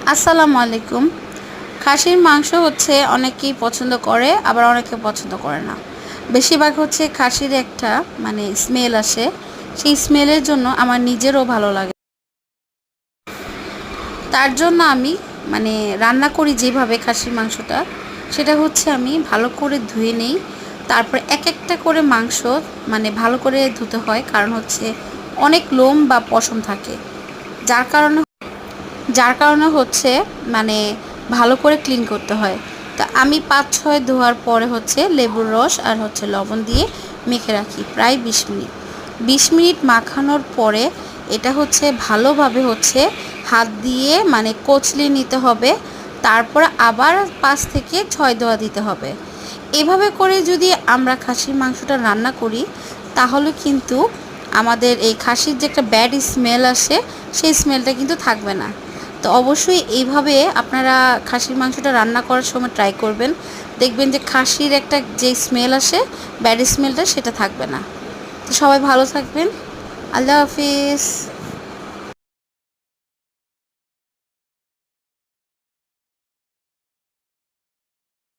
আসসালামু আলাইকুম। খাসির মাংস হচ্ছে অনেকেই পছন্দ করে, আবার অনেকে পছন্দ করে না। বেশিরভাগ হচ্ছে খাসির একটা স্মেল আসে। সেই স্মেলের জন্য আমার নিজেরও ভালো লাগে। তার জন্য আমি মানে রান্না করি যেভাবে খাসির মাংসটা, সেটা হচ্ছে আমি ভালো করে ধুয়ে নেই। তারপর এক একটা করে মাংস ভালো করে ধুতে হয়, কারণ হচ্ছে অনেক লোম বা পশম থাকে। যার কারণে যার কারণে হচ্ছে মানে ভালো করে ক্লিন করতে হয়। তো আমি ৫-৬ ধোয়ার পরে হচ্ছে লেবুর রস আর হচ্ছে লবণ দিয়ে মেখে রাখি প্রায় ২০ মিনিট। ২০ মিনিট মাখানোর পরে এটা হচ্ছে ভালোভাবে হচ্ছে হাত দিয়ে কচলে নিতে হবে। তারপর আবার ৫ থেকে ৬ ধোয়া দিতে হবে। এভাবে করে যদি আমরা খাসির মাংসটা রান্না করি, তাহলে কিন্তু আমাদের এই খাসির যে একটা ব্যাড স্মেল আসে, সেই স্মেলটা কিন্তু থাকবে না। তো অবশ্যই এইভাবে আপনারা খাসির মাংসটা রান্না করার সময় ট্রাই করবেন। দেখবেন যে খাসির একটা যে স্মেল আসে, ব্যাড স্মেলটা সেটা থাকবে না। তো সবাই ভালো থাকবেন। আল্লাহ হাফিজ।